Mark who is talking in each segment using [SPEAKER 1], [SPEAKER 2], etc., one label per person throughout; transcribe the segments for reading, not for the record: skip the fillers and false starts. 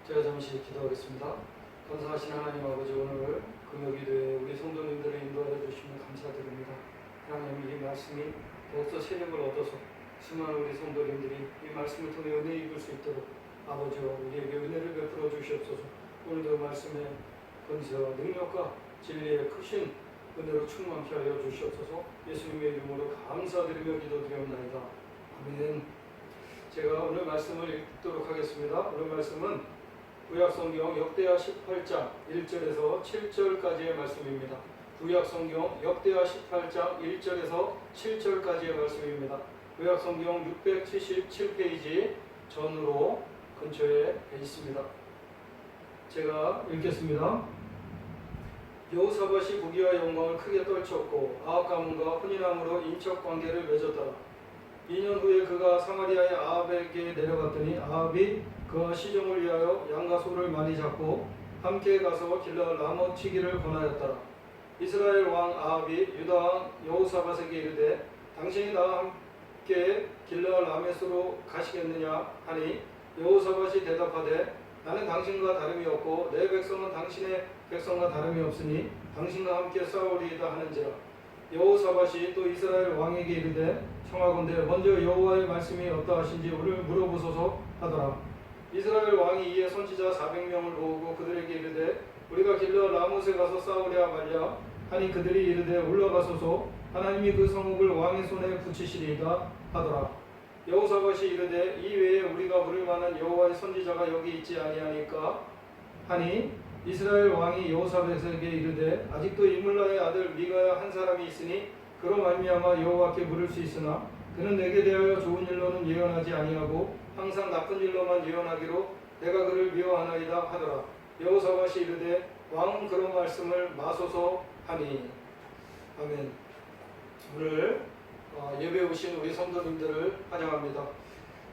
[SPEAKER 1] 제가 잠시 기도하겠습니다. 감사하신 하나님 아버지, 오늘 금요일에 우리 성도님들을 인도하여 주시면 감사드립니다. 하나님, 이 말씀이 더욱더 세력을 얻어서 수많은 우리 성도님들이 이 말씀을 통해 은혜 입을 수 있도록 아버지와 우리에게 은혜를 베풀어 주시옵소서. 오늘도 말씀의 권세와 능력과 진리의 크신 은혜로 충만케 하여 주시옵소서. 예수님의 이름으로 감사드리며 기도드리옵나이다. 아멘. 제가 오늘 말씀을 읽도록 하겠습니다. 오늘 말씀은 구약성경 역대하 18장 1절에서 7절까지의 말씀입니다. 구약성경 역대하 18장 1절에서 7절까지의 말씀입니다. 구약성경 677페이지 전으로 근처에 있습니다. 제가 읽겠습니다. 여호사밧이 부귀와 영광을 크게 떨쳤고 아합 가문과 혼인함으로 인척관계를 맺었더라. 2년 후에 그가 사마리아의 아합에게 내려갔더니 아합이 그와 시종을 위하여 양과 소를 많이 잡고 함께 가서 길러 라못 치기를 권하였더라. 이스라엘 왕 아합이 유다 왕 여호사밧에게 이르되 당신이 나와 함께 길러 라못으로 가시겠느냐 하니 여호사밧이 대답하되 나는 당신과 다름이 없고 내 백성은 당신의 백성과 다름이 없으니 당신과 함께 싸우리이다 하는지라. 여호사밧이 또 이스라엘 왕에게 이르되 청하건대 먼저 여호와의 말씀이 어떠하신지 오늘 물어보소서 하더라. 이스라엘 왕이 이에 선지자 400명을 모으고 그들에게 이르되 우리가 길러 라못에 가서 싸우랴 말랴 하니 그들이 이르되 올라가소서 하나님이 그 성읍을 왕의 손에 붙이시리이다 하더라. 여호사밧이 이르되 이 외에 우리가 부를 만한 여호와의 선지자가 여기 있지 아니하니까 하니 이스라엘 왕이 여호사밧에게 이르되 아직도 이물라의 아들 미가야 한 사람이 있으니 그로 말미암아 여호와께 물을 수 있으나 그는 내게 대하여 좋은 일로는 예언하지 아니하고 항상 나쁜 일로만 예언하기로 내가 그를 미워하나이다 하더라. 여호사밧이 이르되 왕은 그런 말씀을 마소서 하니. 아멘. 오늘 예배 오신 우리 성도님들을 환영합니다.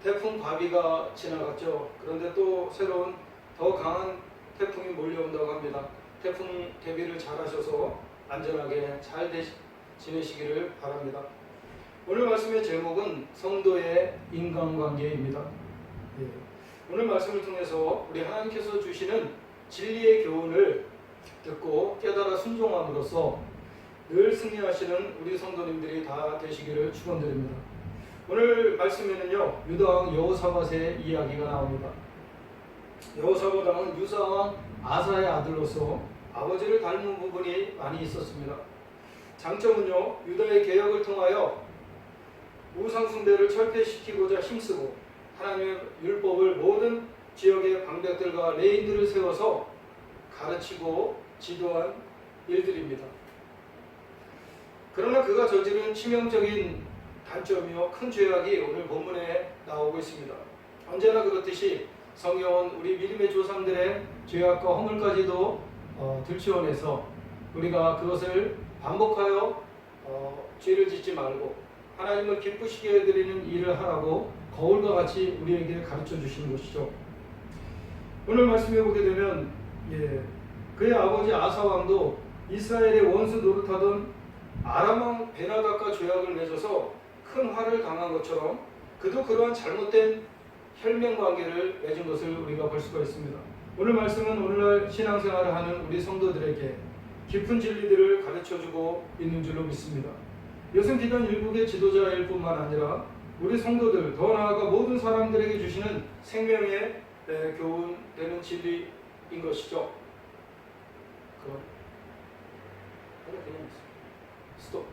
[SPEAKER 1] 태풍 바비가 지나갔죠. 그런데 또 새로운 더 강한 태풍이 몰려온다고 합니다. 태풍 대비를 잘 하셔서 안전하게 잘 지내시기를 바랍니다. 오늘 말씀의 제목은 성도의 인간관계입니다. 오늘 말씀을 통해서 우리 하나님께서 주시는 진리의 교훈을 듣고 깨달아 순종함으로써 늘 승리하시는 우리 성도님들이 다 되시기를 축원드립니다. 오늘 말씀에는요, 유다 왕 여호사밧의 이야기가 나옵니다. 여호사밧 왕은 유사 왕 아사의 아들로서 아버지를 닮은 부분이 많이 있었습니다. 장점은요, 유다의 개혁을 통하여 우상 숭배를 철폐시키고자 힘쓰고 하나님의 율법을 모든 지역의 방백들과 레인들을 세워서 가르치고 지도한 일들입니다. 그러나 그가 저지른 치명적인 단점이요, 큰 죄악이 오늘 본문에 나오고 있습니다. 언제나 그렇듯이 성경은 우리 믿음의 조상들의 죄악과 허물까지도 들추어내서 우리가 그것을 반복하여 죄를 짓지 말고 하나님을 기쁘시게 해드리는 일을 하라고 거울과 같이 우리에게 가르쳐 주시는 것이죠. 오늘 말씀해 보게 되면 그의 아버지 아사 왕도 이스라엘의 원수 노릇하던 아람 왕 베나닷과 죄악을 맺어서 큰 화를 당한 것처럼 그도 그러한 잘못된 혈맹 관계를 맺은 것을 우리가 볼 수가 있습니다. 오늘 말씀은 오늘날 신앙생활을 하는 우리 성도들에게 깊은 진리들을 가르쳐주고 있는 줄로 믿습니다. 요즘 기존 일국의 지도자일 뿐만 아니라 우리 성도들, 더 나아가 모든 사람들에게 주시는 생명의 교훈되는 진리인 것이죠. 그냥 스톱.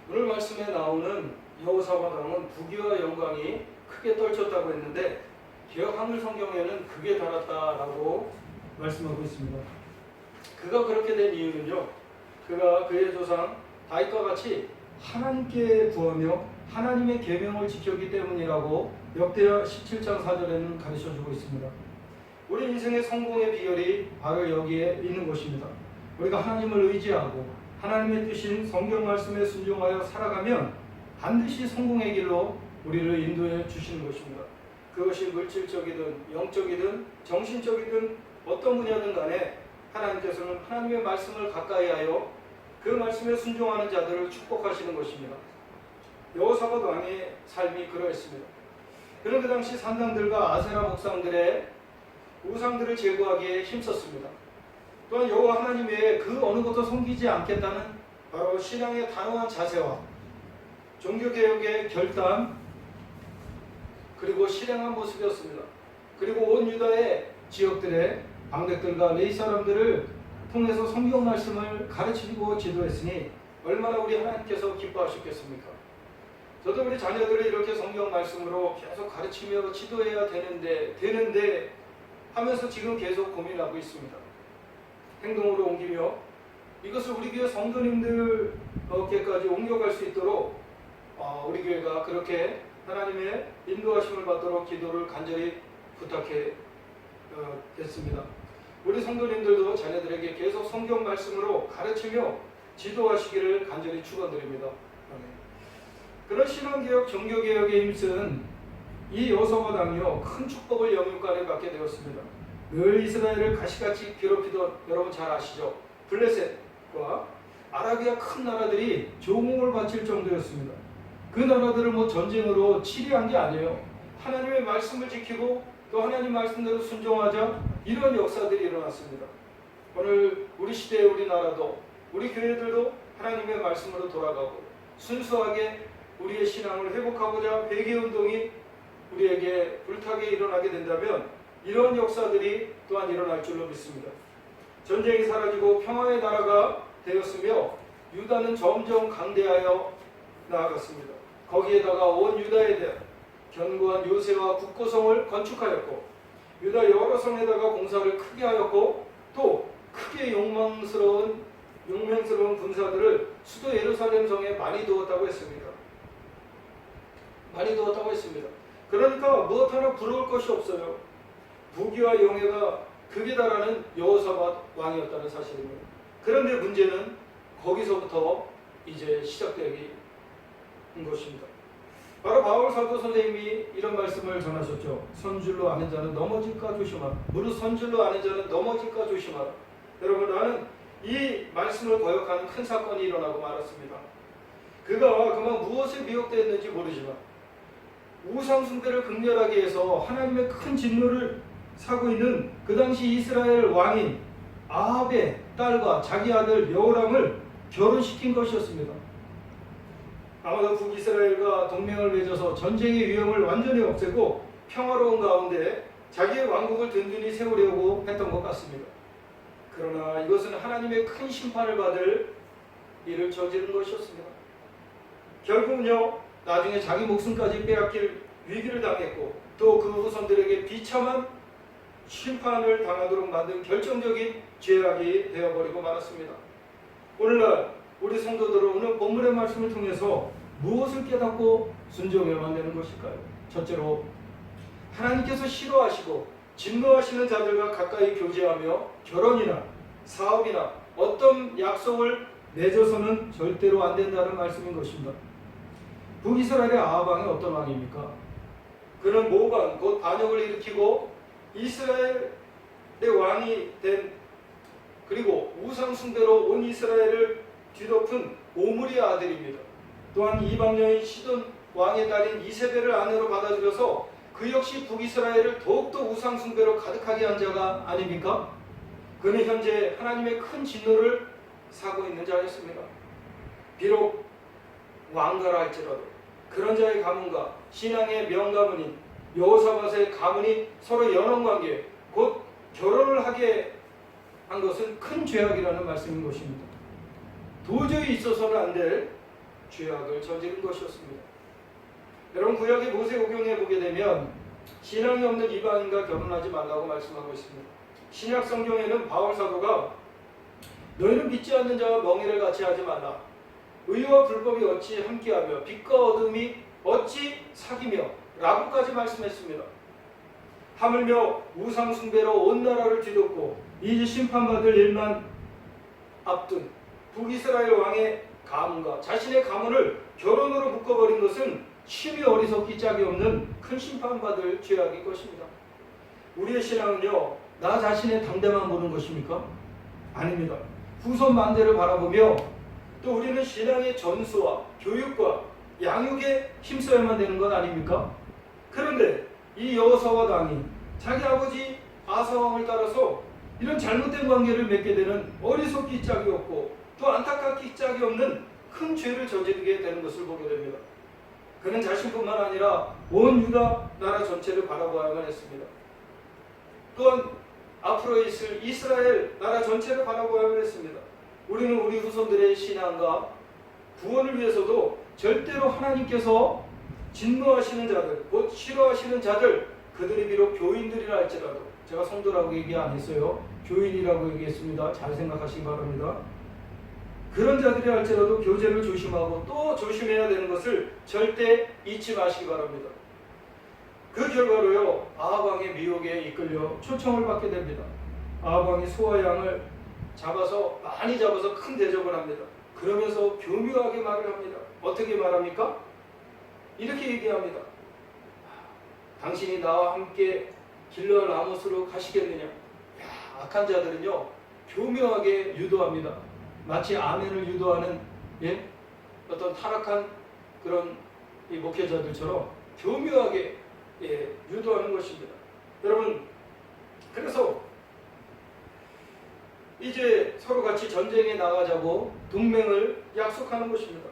[SPEAKER 1] 오늘 말씀에 나오는 여호사밧 왕은 부귀와 영광이 크게 떨쳤다고 했는데 개역 한글 성경에는 극에 달았다라고 말씀하고 있습니다. 그가 그렇게 된 이유는요, 그가 그의 조상 다윗과 같이 하나님께 구하며 하나님의 계명을 지켰기 때문이라고 역대하 17장 4절에는 가르쳐주고 있습니다. 우리 인생의 성공의 비결이 바로 여기에 있는 것입니다. 우리가 하나님을 의지하고 하나님의 뜻인 성경 말씀에 순종하여 살아가면 반드시 성공의 길로 우리를 인도해 주시는 것입니다. 그것이 물질적이든 영적이든 정신적이든 어떤 분야든 간에 하나님께서는 하나님의 말씀을 가까이하여 그 말씀에 순종하는 자들을 축복하시는 것입니다. 여호사밧 왕의 삶이 그러했습니다. 그런 그 당시 산당들과 아세라 목상들의 우상들을 제거하기에 힘썼습니다. 또한 여호와 하나님 외에 그 어느 것도 섬기지 않겠다는 바로 신앙의 단호한 자세와 종교개혁의 결단 그리고 실행한 모습이었습니다. 그리고 온 유다의 지역들의 방백들과 레위 사람들을 통해서 성경 말씀을 가르치고 지도했으니 얼마나 우리 하나님께서 기뻐하셨겠습니까? 저도 우리 자녀들을 이렇게 성경 말씀으로 계속 가르치며 지도해야 되는데 하면서 지금 계속 고민하고 있습니다. 행동으로 옮기며 이것을 우리 교회 성도님들께까지 옮겨갈 수 있도록 우리 교회가 그렇게 하나님의 인도하심을 받도록 기도를 간절히 부탁했습니다. 우리 성도님들도 자녀들에게 계속 성경 말씀으로 가르치며 지도하시기를 간절히 축원드립니다. 그런 신앙개혁, 종교개혁에 힘쓴 이 여호사밧 왕이요 큰 축복을 영육간에 받게 되었습니다. 늘 이스라엘을 가시같이 괴롭히던 여러분 잘 아시죠? 블레셋과 아라비아 큰 나라들이 조공을 바칠 정도였습니다. 그 나라들을 전쟁으로 치리한 게 아니에요. 하나님의 말씀을 지키고 또 하나님 말씀대로 순종하자 이런 역사들이 일어났습니다. 오늘 우리 시대의 우리나라도 우리 교회들도 하나님의 말씀으로 돌아가고 순수하게 우리의 신앙을 회복하고자 회개운동이 우리에게 불타게 일어나게 된다면 이런 역사들이 또한 일어날 줄로 믿습니다. 전쟁이 사라지고 평화의 나라가 되었으며 유다는 점점 강대하여 나아갔습니다. 거기에다가 온 유다에 대한 견고한 요새와 국고성을 건축하였고 유다 여러 성에다가 공사를 크게 하였고 또 크게 용맹스러운 군사들을 수도 예루살렘 성에 많이 두었다고 했습니다. 그러니까 무엇 하나 부러울 것이 없어요. 부귀와 영예가 극에 달하는 여호사밧 왕이었다는 사실입니다. 그런데 문제는 거기서부터 이제 시작되기 것입니다. 바로 바울 사도 선생님이 이런 말씀을 전하셨죠. 선줄로 아는 자는 넘어질까 조심하라. 무릇 선줄로 아는 자는 넘어질까 조심하라. 여러분, 나는 이 말씀을 거역하는 큰 사건이 일어나고 말았습니다. 그가 그만 무엇에 미혹되었는지 모르지만 우상 숭배를 극렬하게 해서 하나님의 큰 진노를 사고 있는 그 당시 이스라엘 왕인 아합의 딸과 자기 아들 여호람을 결혼시킨 것이었습니다. 아마도 북이스라엘과 동맹을 맺어서 전쟁의 위험을 완전히 없애고 평화로운 가운데 자기의 왕국을 든든히 세우려고 했던 것 같습니다. 그러나 이것은 하나님의 큰 심판을 받을 일을 저지른 것이었습니다. 결국은요, 나중에 자기 목숨까지 빼앗길 위기를 당했고 또 그 후손들에게 비참한 심판을 당하도록 만든 결정적인 죄악이 되어버리고 말았습니다. 오늘날 우리 성도들은 오늘 본문의 말씀을 통해서 무엇을 깨닫고 순종해야만 되는 것일까요? 첫째로 하나님께서 싫어하시고 진노하시는 자들과 가까이 교제하며 결혼이나 사업이나 어떤 약속을 맺어서는 절대로 안 된다는 말씀인 것입니다. 북이스라엘의 아합 왕이 어떤 왕입니까? 그는 모반 곧 반역을 일으키고 이스라엘의 왕이 된 그리고 우상 숭배로 온 이스라엘을 뒤덮은 오므리의 아들입니다. 또한 이방 여인 시돈 왕의 딸인 이세벨을 아내로 받아들여서 그 역시 북이스라엘을 더욱더 우상 숭배로 가득하게 한 자가 아닙니까? 그는 현재 하나님의 큰 진노를 사고 있는 자였습니다. 비록 왕가라 할지라도 그런 자의 가문과 신앙의 명가문인 여호사밧의 가문이 서로 연원관계 곧 결혼을 하게 한 것은 큰 죄악이라는 말씀인 것입니다. 도저히 있어서는 안 될 죄악을 저지른 것이었습니다. 여러분, 구약의 모세오경에 보게 되면 신앙이 없는 이방인과 결혼하지 말라고 말씀하고 있습니다. 신약 성경에는 바울 사도가 너희는 믿지 않는 자와 멍에를 같이 하지 말라. 의와 불법이 어찌 함께하며 빛과 어둠이 어찌 사귀며 라고까지 말씀했습니다. 하물며 우상 숭배로 온 나라를 뒤덮고 이제 심판받을 일만 앞둔 북이스라엘 왕의 가문과 자신의 가문을 결혼으로 묶어버린 것은 심히 어리석기 짝이 없는 큰 심판받을 죄악일 것입니다. 우리의 신앙은요, 나 자신의 당대만 보는 것입니까? 아닙니다. 후손 만대를 바라보며 또 우리는 신앙의 전수와 교육과 양육에 힘써야만 되는 것 아닙니까? 그런데 이 여호사밧 왕이 자기 아버지 아사 왕을 따라서 이런 잘못된 관계를 맺게 되는 어리석기 짝이 없고 또 안타깝기 짝이 없는 큰 죄를 저지르게 되는 것을 보게 됩니다. 그는 자신뿐만 아니라 온 유다 나라 전체를 바라보아야만 했습니다. 또한 앞으로 있을 이스라엘 나라 전체를 바라보아야만 했습니다. 우리는 우리 후손들의 신앙과 구원을 위해서도 절대로 하나님께서 진노하시는 자들, 곧 싫어하시는 자들, 그들이 비록 교인들이라 할지라도, 제가 성도라고 얘기 안 했어요. 교인이라고 얘기했습니다. 잘 생각하시기 바랍니다. 그런 자들이 할지라도 교제를 조심하고 또 조심해야 되는 것을 절대 잊지 마시기 바랍니다. 그 결과로요, 아합 왕의 미혹에 이끌려 초청을 받게 됩니다. 아합 왕이 소와 양을 많이 잡아서 큰 대접을 합니다. 그러면서 교묘하게 말을 합니다. 어떻게 말합니까? 이렇게 얘기합니다. 당신이 나와 함께 길르앗 라못으로 가시겠느냐? 악한 자들은요, 교묘하게 유도합니다. 마치 아멘을 유도하는 어떤 타락한 그런 이 목회자들처럼 교묘하게 유도하는 것입니다. 여러분, 그래서 이제 서로 같이 전쟁에 나가자고 동맹을 약속하는 것입니다.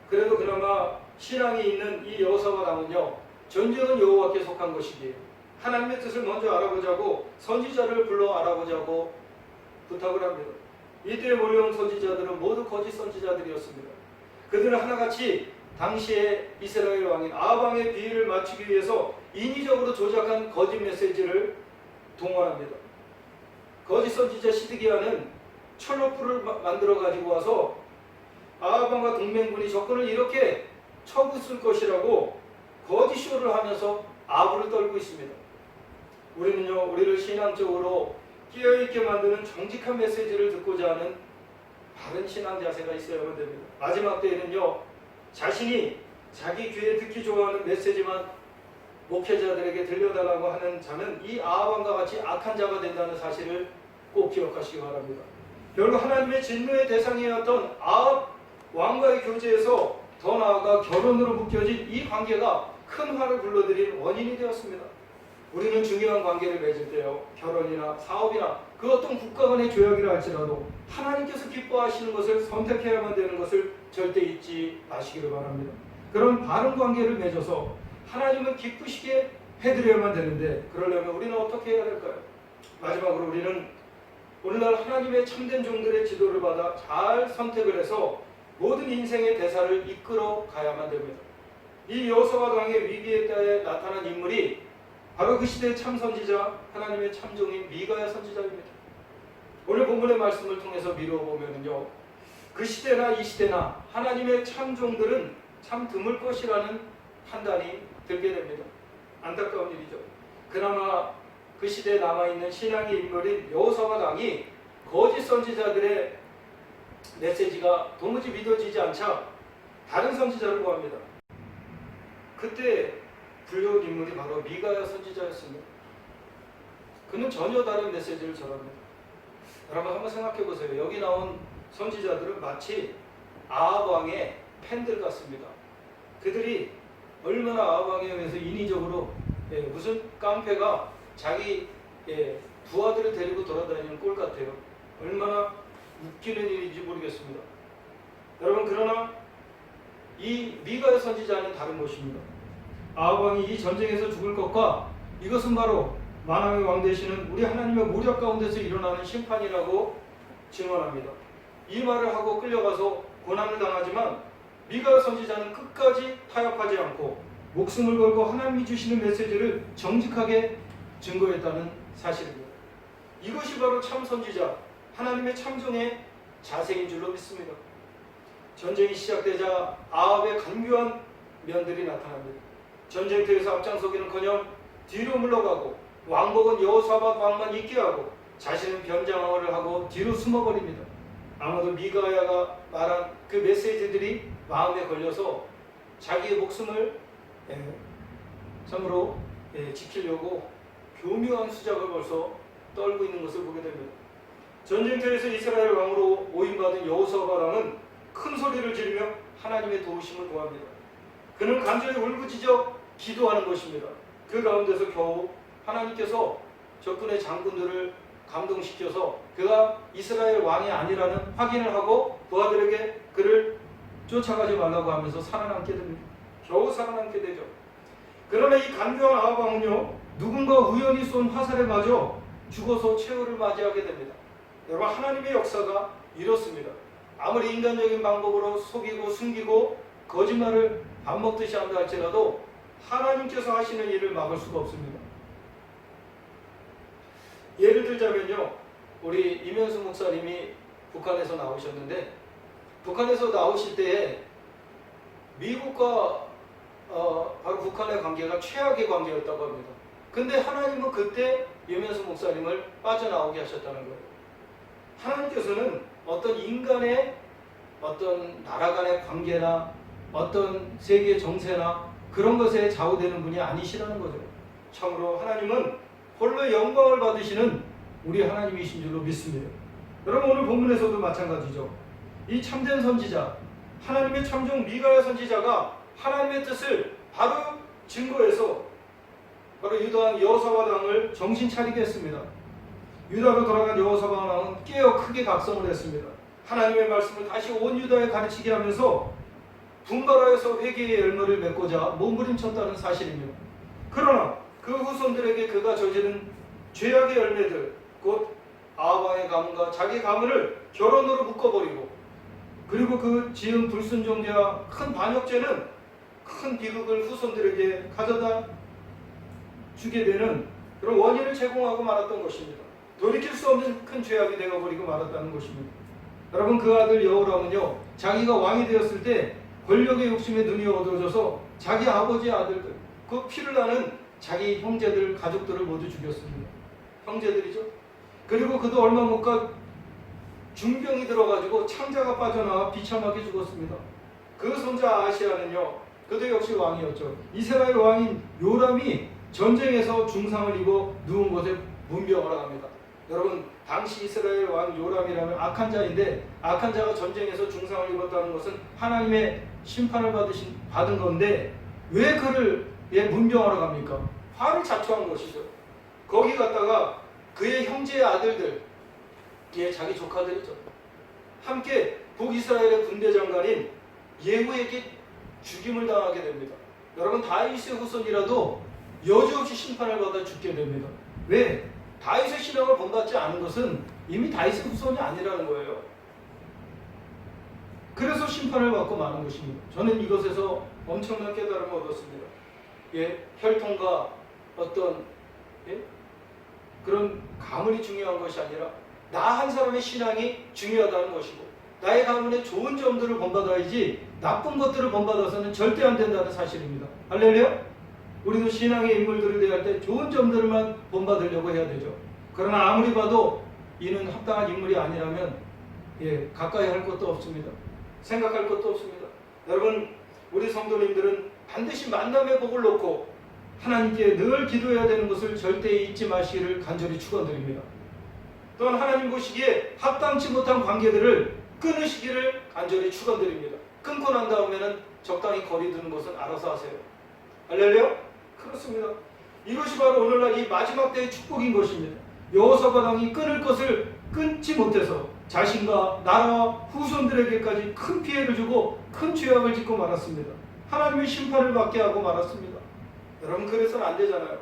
[SPEAKER 1] 그래도 그나마 신앙이 있는 이 여호사밧 왕은요, 전쟁은 여호와께 속한 것이기에 하나님의 뜻을 먼저 알아보자고 선지자를 불러 알아보자고 부탁을 합니다. 이때 몰려온 선지자들은 모두 거짓 선지자들이었습니다. 그들은 하나같이 당시의 이스라엘 왕인 아합 왕의 비위를 맞추기 위해서 인위적으로 조작한 거짓 메시지를 동원합니다. 거짓 선지자 시드기야는 철로불을 만들어 가지고 와서 아합 왕과 동맹군이 적군을 이렇게 쳐부술 것이라고 거짓 쇼를 하면서 아부를 떨고 있습니다. 우리는요, 우리를 신앙적으로 깨어있게 만드는 정직한 메시지를 듣고자 하는 바른 신앙 자세가 있어야만 됩니다. 마지막 때에는요, 자신이 자기 귀에 듣기 좋아하는 메시지만 목회자들에게 들려달라고 하는 자는 이 아합 왕과 같이 악한 자가 된다는 사실을 꼭 기억하시기 바랍니다. 결국 하나님의 진노의 대상이었던 아합 왕과의 교제에서 더 나아가 결혼으로 묶여진 이 관계가 큰 화를 불러들인 원인이 되었습니다. 우리는 중요한 관계를 맺을 때요, 결혼이나 사업이나 그 어떤 국가 간의 조약이라 할지라도 하나님께서 기뻐하시는 것을 선택해야만 되는 것을 절대 잊지 마시기를 바랍니다. 그런 바른 관계를 맺어서 하나님을 기쁘시게 해드려야만 되는데, 그러려면 우리는 어떻게 해야 될까요? 마지막으로 우리는 오늘날 하나님의 참된 종들의 지도를 받아 잘 선택을 해서 모든 인생의 대사를 이끌어 가야만 됩니다. 이 여호사밧 왕의 위기에 따라 나타난 인물이 바로 그 시대의 참 선지자, 하나님의 참종인 미가야 선지자입니다. 오늘 본문의 말씀을 통해서 미루어 보면요, 그 시대나 이 시대나 하나님의 참종들은 참 드물 것이라는 판단이 들게 됩니다. 안타까운 일이죠. 그나마 그 시대에 남아있는 신앙의 인물인 여호사밧 왕이 거짓 선지자들의 메시지가 도무지 믿어지지 않자 다른 선지자를 구합니다. 그때 불려온 인물이 바로 미가야 선지자였습니다. 그는 전혀 다른 메시지를 전합니다. 여러분 한번 생각해 보세요. 여기 나온 선지자들은 마치 아합 왕의 팬들 같습니다. 그들이 얼마나 아합 왕에 의해서 인위적으로 무슨 깡패가 자기 부하들을 데리고 돌아다니는 꼴 같아요. 얼마나 웃기는 일인지 모르겠습니다. 여러분, 그러나 이 미가야 선지자는 다른 것입니다. 아합 왕이 이 전쟁에서 죽을 것과 이것은 바로 만왕의 왕 되시는 우리 하나님의 모략 가운데서 일어나는 심판이라고 증언합니다. 이 말을 하고 끌려가서 고난을 당하지만 미가야 선지자는 끝까지 타협하지 않고 목숨을 걸고 하나님이 주시는 메시지를 정직하게 증거했다는 사실입니다. 이것이 바로 참 선지자, 하나님의 참종의 자세인 줄로 믿습니다. 전쟁이 시작되자 아합의 간교한 면들이 나타납니다. 전쟁터에서 앞장서기는커녕 뒤로 물러가고 왕복은 여호사밧 왕만 있게 하고 자신은 변장을 하고 뒤로 숨어버립니다. 아마도 미가야가 말한 그 메시지들이 마음에 걸려서 자기의 목숨을 참으로 지키려고 교묘한 수작을 벌써 떨고 있는 것을 보게 됩니다. 전쟁터에서 이스라엘 왕으로 오임받은 여호사밧 왕은 큰 소리를 지르며 하나님의 도우심을 구합니다. 그는 간절히 울부짖어 기도하는 것입니다. 그 가운데서 겨우 하나님께서 적군의 장군들을 감동시켜서 그가 이스라엘 왕이 아니라는 확인을 하고 부하들에게 그를 쫓아가지 말라고 하면서 살아남게 됩니다. 겨우 살아남게 되죠. 그러나 이 간교한 아합 왕은요, 누군가 우연히 쏜 화살에 맞아 죽어서 최후를 맞이하게 됩니다. 여러분, 하나님의 역사가 이렇습니다. 아무리 인간적인 방법으로 속이고 숨기고 거짓말을 밥 먹듯이 한다 할지라도 하나님께서 하시는 일을 막을 수가 없습니다. 예를 들자면요, 우리 이면수 목사님이 북한에서 나오셨는데, 북한에서 나오실 때에 미국과 바로 북한의 관계가 최악의 관계였다고 합니다. 근데 하나님은 그때 이면수 목사님을 빠져나오게 하셨다는 거예요. 하나님께서는 어떤 인간의 어떤 나라 간의 관계나 어떤 세계 정세나 그런 것에 좌우되는 분이 아니시라는 거죠. 참으로 하나님은 홀로 영광을 받으시는 우리 하나님이신 줄로 믿습니다. 여러분, 오늘 본문에서도 마찬가지죠. 이 참된 선지자, 하나님의 참종 미가야 선지자가 하나님의 뜻을 바로 증거해서 바로 유다 왕 여호사밧 왕을 정신 차리게 했습니다. 유다로 돌아간 여호사밧 왕은 깨어 크게 각성을 했습니다. 하나님의 말씀을 다시 온 유다에 가르치게 하면서 분발하여서 회개의 열매를 맺고자 몸부림쳤다는 사실입니다. 그러나 그 후손들에게 그가 저지른 죄악의 열매들, 곧 아합 왕의 가문과 자기 가문을 결혼으로 묶어버리고, 그리고 그 지은 불순종죄와 큰 반역죄는 큰 비극을 후손들에게 가져다 주게 되는 그런 원인을 제공하고 말았던 것입니다. 돌이킬 수 없는 큰 죄악이 되어버리고 말았다는 것입니다. 여러분, 그 아들 여호람은요, 자기가 왕이 되었을 때 권력의 욕심에 눈이 어두워져서 자기 아버지의 아들들, 그 피를 나는 자기 형제들, 가족들을 모두 죽였습니다. 형제들이죠. 그리고 그도 얼마 못 가 중병이 들어가지고 창자가 빠져나와 비참하게 죽었습니다. 그 손자 아하시야는요, 그도 역시 왕이었죠. 이스라엘 왕인 요람이 전쟁에서 중상을 입어 누운 곳에 문병을 합니다. 여러분, 당시 이스라엘 왕 요람이라면 악한 자인데, 악한 자가 전쟁에서 중상을 입었다는 것은 하나님의 심판을 받은 건데 왜 그를 문병하러 갑니까? 화를 자초한 것이죠. 거기 갔다가 그의 형제의 아들들, 자기 조카들이죠, 함께 북이스라엘의 군대 장관인 예후에게 죽임을 당하게 됩니다. 여러분, 다윗의 후손이라도 여지없이 심판을 받아 죽게 됩니다. 왜? 다윗의 신앙을 본받지 않은 것은 이미 다윗의 후손이 아니라는 거예요. 그래서 심판을 받고 마는 것입니다. 저는 이것에서 엄청난 깨달음을 얻었습니다. 혈통과 어떤 그런 가문이 중요한 것이 아니라 나 한 사람의 신앙이 중요하다는 것이고, 나의 가문의 좋은 점들을 본받아야지 나쁜 것들을 본받아서는 절대 안 된다는 사실입니다. 할렐루야? 우리도 신앙의 인물들을 대할 때 좋은 점들만 본받으려고 해야 되죠. 그러나 아무리 봐도 이는 합당한 인물이 아니라면 가까이 할 것도 없습니다. 생각할 것도 없습니다. 여러분, 우리 성도님들은 반드시 만남의 복을 놓고 하나님께 늘 기도해야 되는 것을 절대 잊지 마시기를 간절히 축원드립니다. 또한 하나님 보시기에 합당치 못한 관계들을 끊으시기를 간절히 축원드립니다. 끊고 난 다음에는 적당히 거리 두는 것은 알아서 하세요. 할렐루야? 그렇습니다. 이것이 바로 오늘날 이 마지막 때의 축복인 것입니다. 여호사밧 왕이 끊을 것을 끊지 못해서 자신과 나라와 후손들에게까지 큰 피해를 주고 큰 죄악을 짓고 말았습니다. 하나님의 심판을 받게 하고 말았습니다. 여러분, 그래서는 안 되잖아요.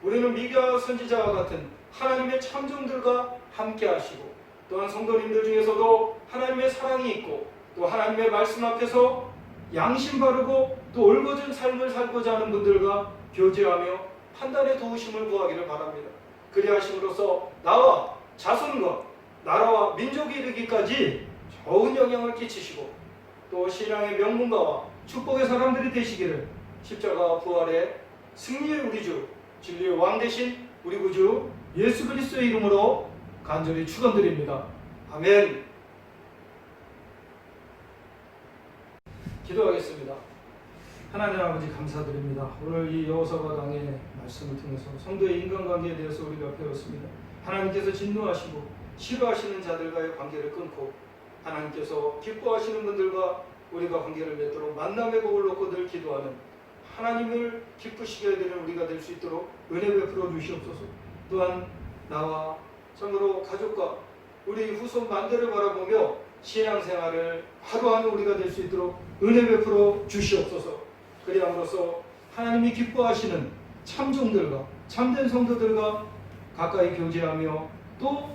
[SPEAKER 1] 우리는 미가 선지자와 같은 하나님의 참종들과 함께 하시고, 또한 성도님들 중에서도 하나님의 사랑이 있고 또 하나님의 말씀 앞에서 양심 바르고 또 올곧은 삶을 살고자 하는 분들과 교제하며 판단의 도우심을 구하기를 바랍니다. 그리하심으로써 나와 자손과 나라와 민족이 이르기까지 좋은 영향을 끼치시고 또 신앙의 명문가와 축복의 사람들이 되시기를 십자가 부활의 승리의 우리 주, 진리의 왕 되신 우리 구주 예수 그리스도의 이름으로 간절히 축원드립니다. 아멘. 기도하겠습니다. 하나님 아버지, 감사드립니다. 오늘 이 여호사밧 왕의 말씀을 통해서 성도의 인간관계에 대해서 우리가 배웠습니다. 하나님께서 진노하시고 싫어하시는 자들과의 관계를 끊고 하나님께서 기뻐하시는 분들과 우리가 관계를 맺도록 만남의 복을 놓고 늘 기도하는 하나님을 기쁘시게 해드리는 우리가 될 수 있도록 은혜 베풀어 주시옵소서. 또한 나와 참으로 가족과 우리 후손 만대를 바라보며 신앙생활을 하루하루 우리가 될 수 있도록 은혜 베풀어 주시옵소서. 그리함으로써 하나님이 기뻐하시는 참종들과 참된 성도들과 가까이 교제하며 또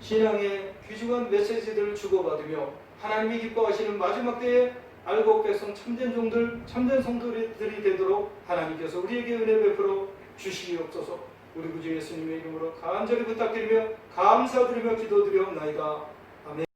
[SPEAKER 1] 신앙의 귀중한 메시지들을 주고받으며 하나님이 기뻐하시는 마지막 때에 알곡 백성 참된 종들, 참된 성도들이 되도록 하나님께서 우리에게 은혜 베풀어 주시옵소서. 우리 구주 예수님의 이름으로 간절히 부탁드리며 감사드리며 기도드리옵나이다. 아멘.